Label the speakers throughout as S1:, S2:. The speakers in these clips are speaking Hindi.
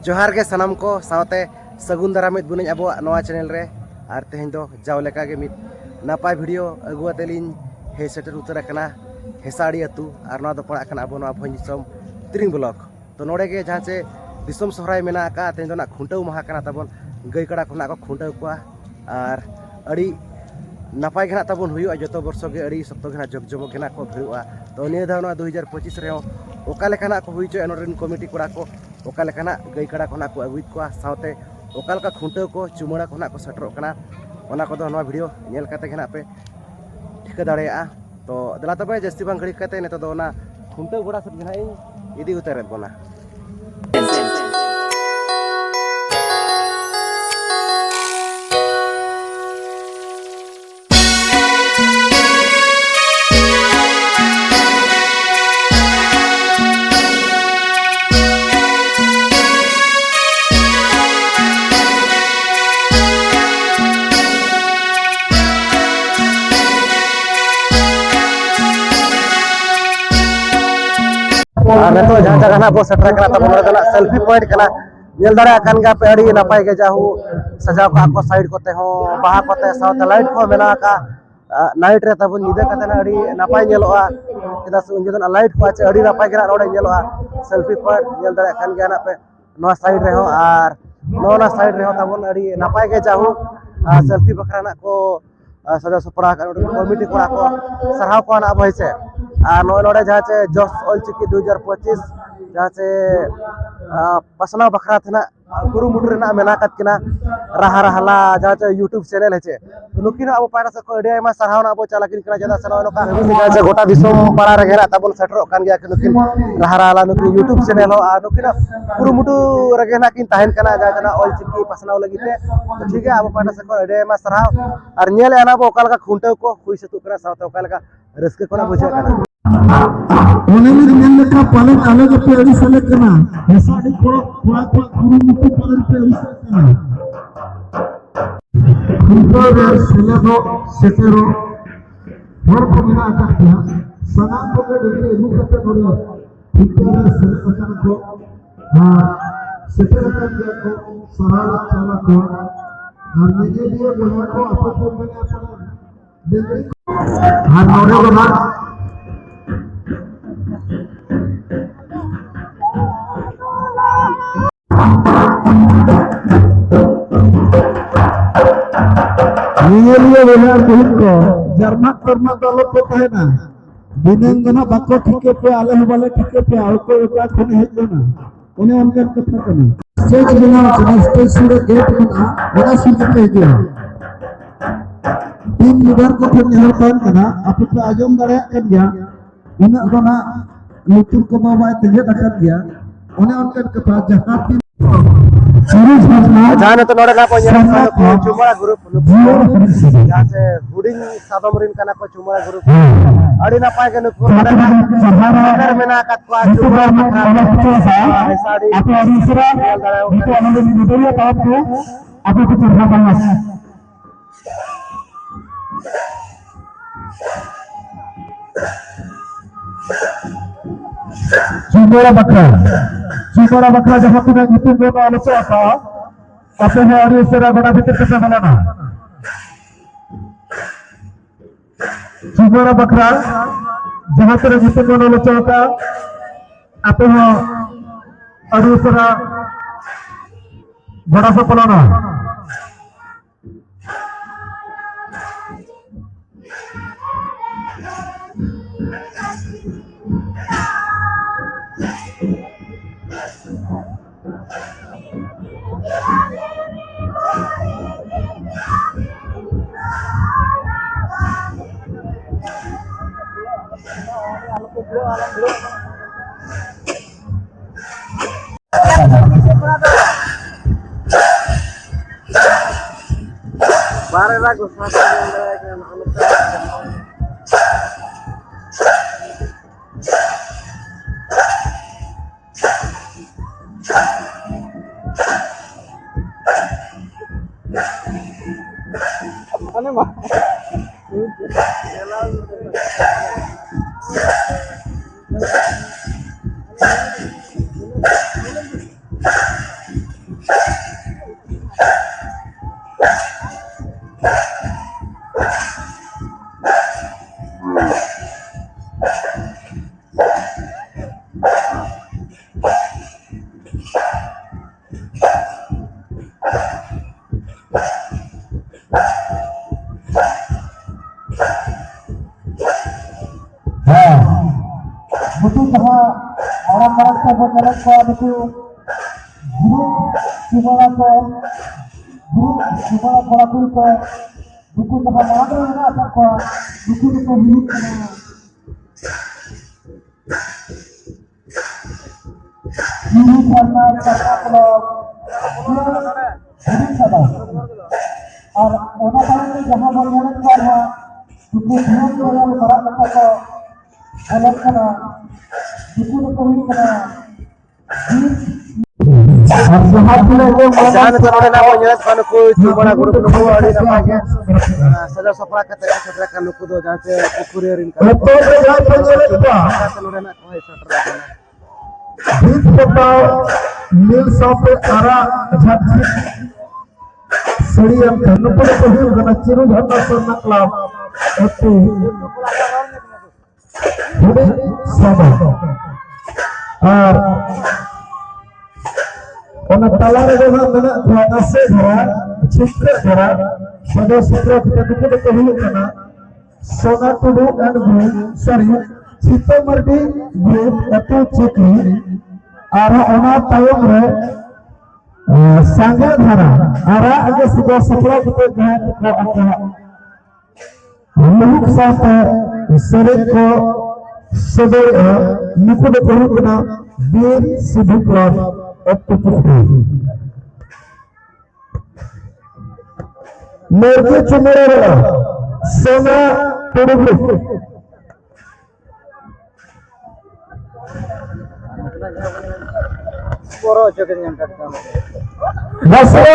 S1: जोहार के सनम को सावते सगुन दारामित बुनिज अब नवा चैनल रे और तेहन दो जाव लेका के मित नापाय वीडियो अगुआतेलिन हे सेटर उतर कना हेसाड़ी अतु और नवा दो पड़ा कना अब नवा भंजिसम तिरिंग ब्लॉक तो नोड़े के जहाँ से दिसम सोहराय मेना का तेहन दो ना खुंटाव महा कना तबन गई कड़ा को ना को खुंटाव को और अड़ी नापाय के ना तबन हुई जो वर्ष के अड़ी सप्तो के ना जगजमक के ना को भिड़ुआ तो निया धाव 2025 रे ओका लेकाना को हुई जो नोडन कमिटी कोड़ा को ओका लेकाना गई कड़ा को ना को अगुइत को सावते ओका लेका खुंटाव को चुमड़ा को ना को सटरोक कना ओना को दो नवा वीडियो नेल काते के ना पे ठिका दाड़ेया तो दला तबे जस्ती बांग घड़ी काते नेतो दो ना खुंटाव गोड़ा सब जनाई इदी उतारे बोना नेतो जहाँ जगह ना बो सटर कना तब हमरा सेल्फी पॉइंट कना नेल दाड़ा कान गा पे अड़ी नापाय के जाहू सजाव का को साइड कोते हो बाहा कोते साथ लाइट को मेना का नाइट रे तब निदे कते ना अड़ी नापाय नेलोआ केदा से उन जदन लाइट को आचे अड़ी नापाय के रोडे नेलोआ सेल्फी पॉइंट नेल दाड़ा कान गा ना पे नो साइड रे हो और नो साइड रे हो तब अड़ी नापाय के जाहू सेल्फी बखरा ना को सजा सपड़ा कमिटी कोड़ा को सरहाव को ना भइसे और नोड़े जहाँ से जस ऑलचिकी 2025 जहाँ से पसना बखरा थे गुरुमुटर मेना किना रहा रहाला जहाँ से यूट्यूब चैनल है नुकिन अब पारा से अड़िया सरहावना अब चलाकिन जदा से गोटा दिसम पाड़ा रे तब सेटरों गया नुकिन रहा रहाला नुकिन यूट्यूब चैनल हो नुकिन गुरुमुटु रगे ना किन तहन कना जहाँ ऑलचिकी पसनाव लगे तो ठीक है अब पारा से अड़िया सरहाव और नेल एना बो ओका खुंटाव को हुई सतुक सावते ओका रस्के को बुझे
S2: पालन अलग पे अड़ी सेलेक्ट करना हेसाड़ी थोड़ा गुरुमुखी पालन पे अड़ी सेलेक्ट करना खुंटो रे सेलेदो सेटेरो हर को बिना आकर किया सनाम को डिग्री एनु करते नोड़ो खुंटो रे सेलेक्ट करना को सेटेरो कर दिया को सहारा चला को और निजे लिए बोला को अपन मैंने अपन डिग्री हां नोड़े को ना जर्मा कर्मा दल को कहना दिनंगना बाको ठीके पे आले वाले ठीके पे आओ को एका खने हेजना उन्हें उनके कथा करना स्टेज बिना स्टेज सूरे गेट बना बड़ा सुंदर पे गया टीम लीडर को फिर नेहर पान करना आप पे आजम दरे कर गया उन्हें दोना लुटुर को बाबा तेजे कर गया उन्हें उनके कथा जहां
S1: जहाँ तो नोड़े ना को चुमड़ा ग्रुप जहाँ से हुडिंग सादमरिन कना को चुमड़ा ग्रुप अड़ी ना पाए के नुको अगर में ना कत को चुमड़ा मखरा हेसाड़ी आप अरीसरा तो आनंद निदरिया ताप को आप को चरखा बनस चुमड़ा बकरा जहाँ पे यूट्यूब में आलोचना था अपने है और इस तरह बड़ा भीतर कैसे बनाना चुमड़ा बकरा जहाँ पे यूट्यूब में आलोचना था अपने और इस तरह बड़ा सा बनाना बारे लागो
S2: marang ko mo jalan ko aku guru cuma ko pelaku ko buku tempat marang na asal ko buku ko hidup kana ini karena kata ko hidup sada और ओना कारण जहां बरगन को है दुकु ध्यान को या बड़ा कथा को अलग करा दुकु को ही करा और जहां ले
S1: जान तोड़े ना को जस खान को चुबड़ा ग्रुप नु अड़ी ना पाके सजा सपड़ा कते सटरा का नुकु दो जहां से पुकुरे रिन का
S2: तो जहां पे
S1: तोड़े ना को सटरा का
S2: बीच बताओ नील सौपे आरा झटझट सड़ियम नुकु को ही गना चिरु झटना सोना क्लाब एतु थोड़े सादा और ओना तला रे जहां मना थोड़ा से धरा छिक्के धरा सदा सत्र नुकु को ही गना सोना Tudu and group sorry Sitamarhi group एतु चिकी और ओना तायम रे सांगे धारा आरा आगे सुबह सफला को जहां को आता लोक साथ शरीर को सदर मुकुट कोना वीर सिद्धू क्लब अत्तुपुखी मोरके चुमरे वाला सोना टुडू
S1: पोरो जगन यम टटका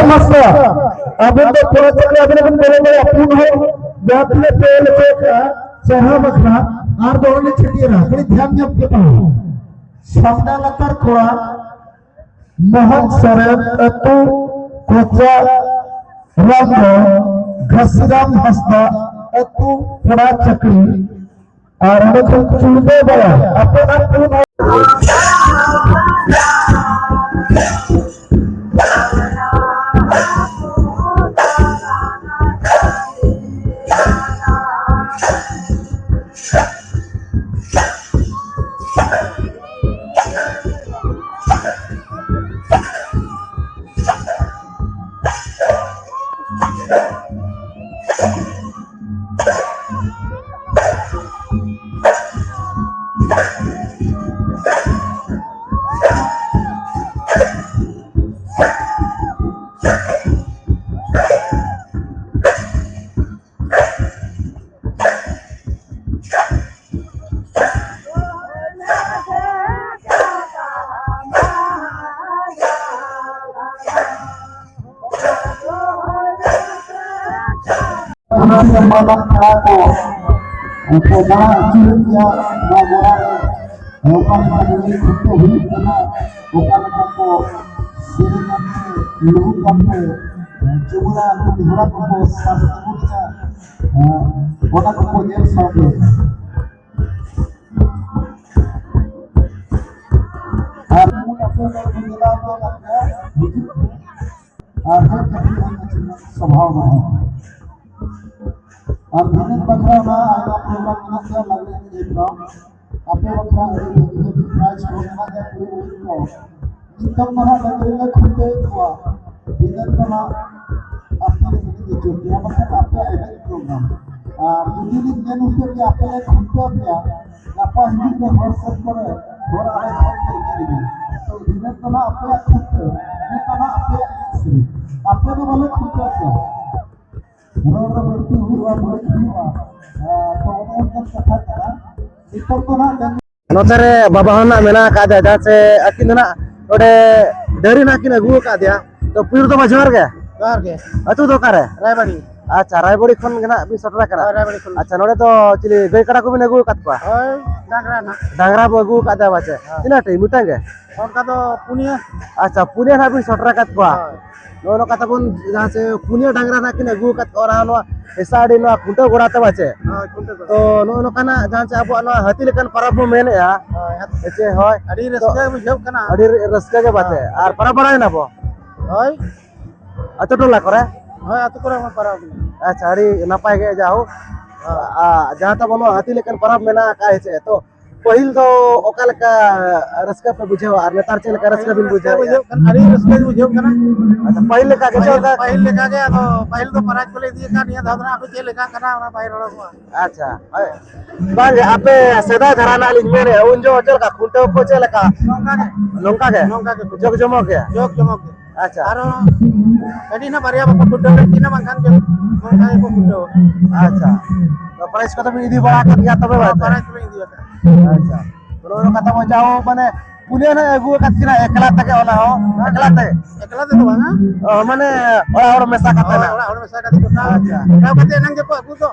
S2: मस्त अब तो थोड़ा थोड़ा अपने बोले अपूर्ण हो जातले पेल पे का चढ़ा बखरा आर दोने छिटी रहा बड़ी ध्यान में अपने पाओ सामना लतर खोआ मोहन सरन अतु कोचा राम घसराम हस्ता अतु फड़ा चक्री और हम चुनदे बड़ा अपना पूर्ण malam pelaku untuk darah ciliknya namuran bukan lagi untuk hidup karena bukan aku siringan luhu kamu jumlah diharap aku sasungguhnya orang aku yang sampai aku aku menjelaskan आधार स्वभाव में और धनिक बकरा में आया प्रोग्राम में क्या लगने के लिए प्रो अपने बकरा प्राइस को ना है पूरी को इनकम महा बकरे खुदे हुआ इधर कमा अपने लिए जो किया मतलब आपका इवेंट प्रोग्राम दूसरी दिन मैंने उसके लिए अपने खुदे किया apa ini ke WhatsApp पर और आए तो इधर कमा अपने खुद ये कमा अपने अपने को वाले खुद क्या रोड बढ़ती हुआ तो उन्होंने कथा करा इतर तो ना
S1: नोतरे बाबा होना मेना का दे जैसे अकिन ना ओडे डरी ना किन गु का दिया तो पीर तो मजवर के अतु दो करे रायबड़ी अच्छा रायबड़ी खन गना बि सटरा करा रायबड़ी खन अच्छा नोडे तो चिली गई कड़ा को भी नगु कत को ओय डांगरा बगु का दे बाचे तिना टे मिटांगे और का तो पुनिया अच्छा पुनिया ना बि सटरा कत को नो कथा बन जहां से पुनिया डांगरा ना किन गु कत और नो एसाडी नो खुंटो गोड़ाते बाचे तो नो काना जहां से अब नो हाथी लेकन परब मेने या एचे होय अडी रस्का बुझब कना अडी रस्का के बाते और परब बड़ाय ना बो होय अतो टोला करे होय अतो करे परब अच्छा अडी नपाय के जाओ जहां त बनो हाथी लेकन परब मेना का है तो पहिल तो ओका लेका रस्का पे बुझे और नेतार चल का रस्का बिन बुझे
S3: बुझे अड़ी रस्के बुझे कना
S1: अच्छा पहिल लेका के चल
S3: पहिल लेका के तो पहिल तो पराज को ले दिए का निया धादरा पे चले का कना ना पहिल रोड को
S1: अच्छा बांगे आपे सेदा धराना लिंग मेरे उन जो चल का खुंटे को चल का
S3: नौका के
S1: नोंका के जोग जमो के
S3: जोक जमक
S1: अच्छा
S3: आरो एडी ना बारिया बापा कुड्डो की ना मांगन के नौका को कुड्डो
S1: अच्छा तो प्राइस को तो भी इदी बड़ा कर गया तबे बात है
S3: पराज को ले दिया
S1: अच्छा तो कथा मो जाओ माने पुलिया ना अगु कतना एकला तक वाला हो एकला ते
S3: एकला दे तो बांगा
S1: माने और मेसा कते ना
S3: और में साका को
S1: अच्छा
S3: का कते नंगे को अगु तो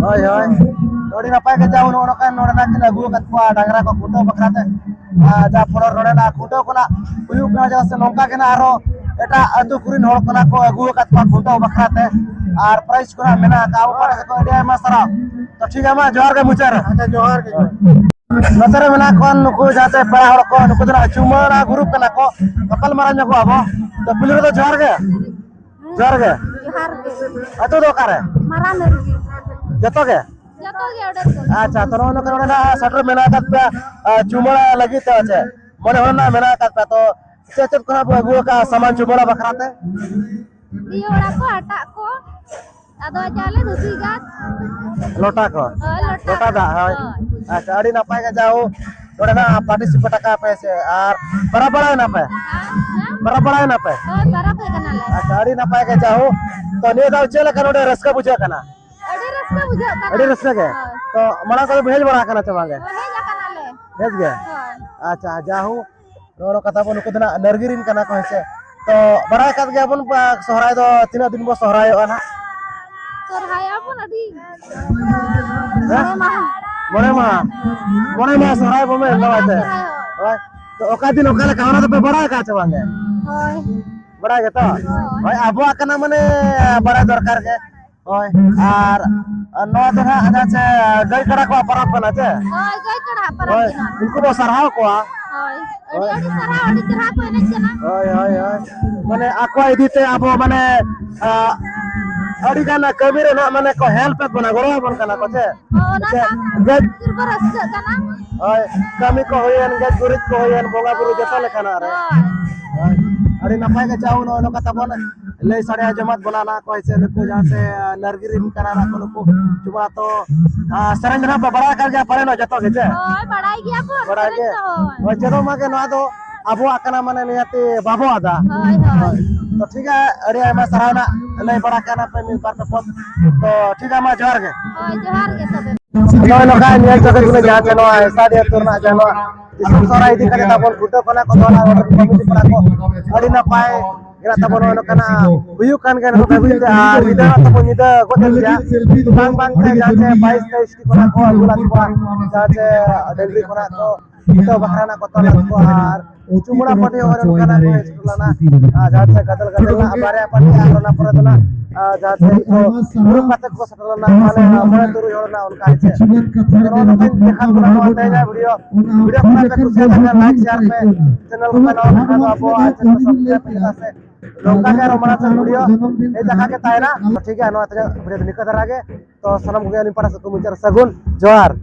S1: ओय ओय थोड़ी नपाय के जाओ नो का नोड़ ना कि अगु कतवा डांगरा को कुटो बकराते जा फोड़ रोड़े ना कुटो कोना हुयु का जा से नौका के ना आरो एटा अतु कुरिन होड़ कोना को अगु कतवा कुटो बकराते और प्राइस कोना मेना का ऊपर से को एडिया मसरा तो ठीक है मा जोर के मुचर
S3: अच्छा जोहर के
S1: नतरे मेना कोन नुकु जाते पड़ा होड़ को नुकु दना चुमरा ग्रुप कना को कपल मारन को आबो तो पुलिस तो जोर के
S4: जोहार के
S1: अतु दो करे
S4: मारा नरगी
S1: जतो के
S4: जतो के ऑर्डर कर
S1: अच्छा तो नो करे ना सटर मेना का चुमरा लगी तो আছে মনে হল না মেনা का तो चेचत कोना अगु का सामान चुमरा बखराते
S4: दियो ओड़ा को आटा को आदो चाले धुसी गात
S1: लोटा को लोटा दा हाय अच्छा अड़ी नपाय के जाओ थोड़ा ना पार्टिसिपेट का पैसे और बड़ा बड़ा ना पे बड़ा ना पे
S4: ओय बरा पे कना ले
S1: अच्छा अड़ी नपाय के जाओ तो ने दाव चले कनोडे रसका बुझे कना
S4: अड़ी रस्का बुझो कना
S1: अड़ी रसका के तो मना को भेज बड़ा कना चवांगे
S4: ओहे जा कना ले
S1: भेज गए
S4: हां
S1: अच्छा जाहू नो कथा बन को दना नरगिरिन कना को है तो बड़ा कत गया बन सोहराय दो 3 दिन बो सोहराय ना
S4: सोरहाय अपन अडी
S1: मोरे मा सोहराय बो में लवाते ओय तो ओका दिन ओका ले खाना तो पे बड़ा का चवांगे
S4: होय
S1: बड़ा के तो ओय आबो कना माने बड़ा दरकार के ओय और नो दिन आजा से गई करा को परब बना छे
S4: ओय गई कड़ा पर
S1: ओय उनको बो सरहाव को
S4: ओय अडी सारा अडी चढ़ा को ने जना
S1: ओय ओय ओय माने आको इदिते आबो माने अड़ी गाना कबीर ना माने को हेल्प बना गरो बन कना को छे
S4: ओना
S1: गज
S4: गिरबर रस्का कना
S1: ओय कमी को होयन गज गुरित को होयन बोगा गुरु जता लेखाना रे
S4: ओय
S1: अड़ी नपाय के जाऊ नो कथा बन ले सारे जमात बनाना को ऐसे नको जहां से नरगिरी कराना को नको चुमा तो सरंजना पे बड़ा कर गया परे नो जतो के छे
S4: ओय बड़ाई गया पर
S1: बड़ा के ओय चलो मा के नो दो अबो आकना माने नियति बाबो आदा
S4: होय होय
S1: तो ठीक है अरे मैं सराहना ले बड़ा कहना पे मिल पाते फोन तो ठीक है मैं जोर के
S4: ओय जोहार के तबे
S1: नो नो का नियल जगत में जहां चलो ऐसा दे तुरना चलो इसको सारा इदी करे तापन फुटो कना को दोना कमिटी पड़ा को अड़ी ना पाए gira तापन नो कना हुयु कान के नो कबि आ निदा तापन Nida गोtel ya bang bang te jace 22 23 की कना को अगुला को जाचे डेली कना को तो बखराना को तो को आर चुमड़ा पटी और कना को इसकुलाना जाचे गदल गदल ना बारे पटी आरोना परदना जाचे तो ग्रुप कतक को सटलना माने मोरे तुरु होना उनका है तो देखा पूरा होता है वीडियो वीडियो पे खुशी लगा लाइक शेयर पे चैनल को बनाओ तो आप आज सब्सक्राइब करना से लोका के रोमाना से वीडियो ए जगह के तायना ठीक है नो वीडियो निकल रहा है तो सनम गया निपड़ा से को मुचर सगुन जोहार